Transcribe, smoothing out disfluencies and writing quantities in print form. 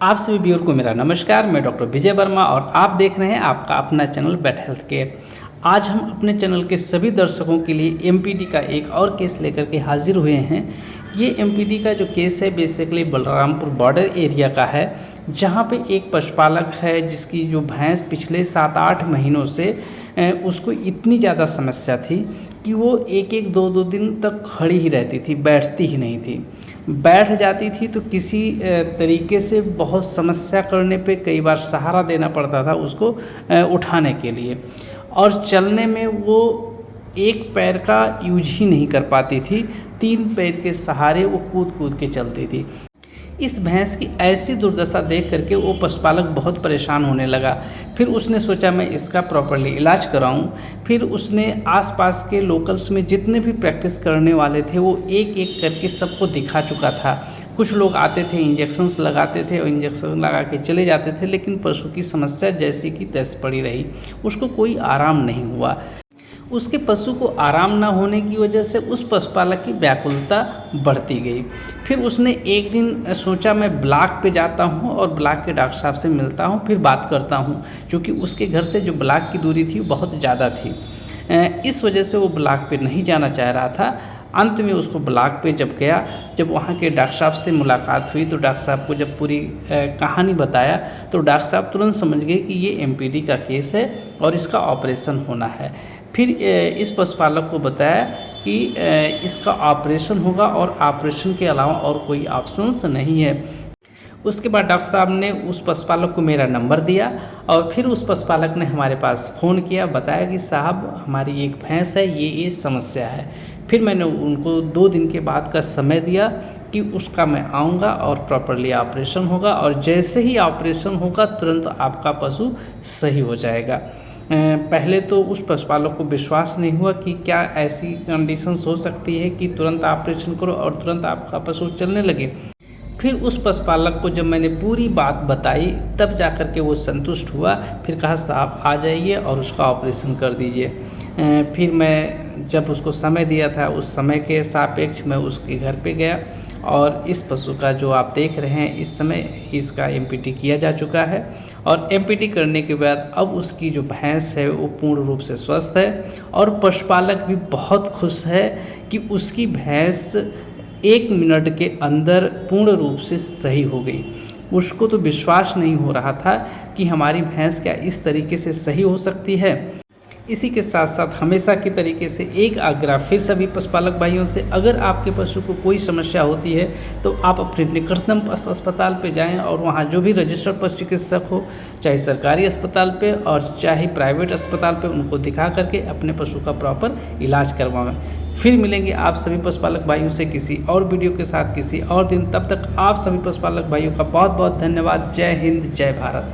आप सभी व्यूअर को मेरा नमस्कार। मैं डॉक्टर विजय वर्मा और आप देख रहे हैं आपका अपना चैनल बेट हेल्थ केयर। आज हम अपने चैनल के सभी दर्शकों के लिए एमपीडी का एक और केस लेकर के हाजिर हुए हैं। ये एमपीडी का जो केस है बेसिकली बलरामपुर बॉर्डर एरिया का है, जहाँ पे एक पशुपालक है जिसकी जो भैंस पिछले 7-8 महीनों से उसको इतनी ज़्यादा समस्या थी कि वो एक दो दिन तक खड़ी ही रहती थी, बैठती ही नहीं थी। बैठ जाती थी तो किसी तरीके से बहुत समस्या करने पे कई बार सहारा देना पड़ता था उसको उठाने के लिए, और चलने में वो एक पैर का यूज ही नहीं कर पाती थी, 3 पैर के सहारे वो कूद के चलती थी। इस भैंस की ऐसी दुर्दशा देख करके वो पशुपालक बहुत परेशान होने लगा। फिर उसने सोचा मैं इसका प्रॉपर्ली इलाज कराऊं। फिर उसने आसपास के लोकल्स में जितने भी प्रैक्टिस करने वाले थे वो एक करके सबको दिखा चुका था। कुछ लोग आते थे, इंजेक्शन्स लगाते थे और इंजेक्शन लगा के चले जाते थे, लेकिन पशु की समस्या जैसी की तैसी पड़ी रही, उसको कोई आराम नहीं हुआ। उसके पशु को आराम न होने की वजह से उस पशुपालक की व्याकुलता बढ़ती गई। फिर उसने एक दिन सोचा मैं ब्लॉक पे जाता हूँ और ब्लॉक के डॉक्टर साहब से मिलता हूँ, फिर बात करता हूँ, क्योंकि उसके घर से जो ब्लॉक की दूरी थी वो बहुत ज़्यादा थी। इस वजह से वो ब्लॉक पे नहीं जाना चाह रहा था। अंत में उसको ब्लॉक पे जब गया, जब वहाँ के डॉक्टर साहब से मुलाकात हुई तो डॉक्टर साहब को जब पूरी कहानी बताया तो डॉक्टर साहब तुरंत समझ गए कि ये एमपीडी का केस है और इसका ऑपरेशन होना है। फिर इस पशुपालक को बताया कि इसका ऑपरेशन होगा और ऑपरेशन के अलावा और कोई ऑप्शंस नहीं है। उसके बाद डॉक्टर साहब ने उस पशुपालक को मेरा नंबर दिया और फिर उस पशुपालक ने हमारे पास फ़ोन किया, बताया कि साहब हमारी एक भैंस है, ये समस्या है। फिर मैंने उनको 2 दिन के बाद का समय दिया कि उसका मैं आऊँगा और प्रॉपरली ऑपरेशन होगा, और जैसे ही ऑपरेशन होगा तुरंत आपका पशु सही हो जाएगा। पहले तो उस पशुपालक को विश्वास नहीं हुआ कि क्या ऐसी कंडीशंस हो सकती है कि तुरंत ऑपरेशन करो और तुरंत आपका पशु चलने लगे। फिर उस पशुपालक को जब मैंने पूरी बात बताई तब जाकर के वो संतुष्ट हुआ। फिर कहा साहब आ जाइए और उसका ऑपरेशन कर दीजिए। फिर मैं जब उसको समय दिया था उस समय के सापेक्ष मैं उसके घर पे गया और इस पशु का जो आप देख रहे हैं इस समय इसका एमपीटी किया जा चुका है, और एमपीटी करने के बाद अब उसकी जो भैंस है वो पूर्ण रूप से स्वस्थ है, और पशुपालक भी बहुत खुश है कि उसकी भैंस 1 मिनट के अंदर पूर्ण रूप से सही हो गई। उसको तो विश्वास नहीं हो रहा था कि हमारी भैंस क्या इस तरीके से सही हो सकती है। इसी के साथ साथ हमेशा की तरीके से एक आग्रह फिर सभी पशुपालक भाइयों से, अगर आपके पशु को कोई समस्या होती है तो आप अपने निकटतम अस्पताल पे जाएं और वहाँ जो भी रजिस्टर्ड पशु चिकित्सक हो, चाहे सरकारी अस्पताल पे और चाहे प्राइवेट अस्पताल पे, उनको दिखा करके अपने पशु का प्रॉपर इलाज करवाएं। फिर मिलेंगे आप सभी पशुपालक भाइयों से किसी और वीडियो के साथ किसी और दिन। तब तक आप सभी पशुपालक भाइयों का बहुत बहुत धन्यवाद। जय हिंद, जय भारत।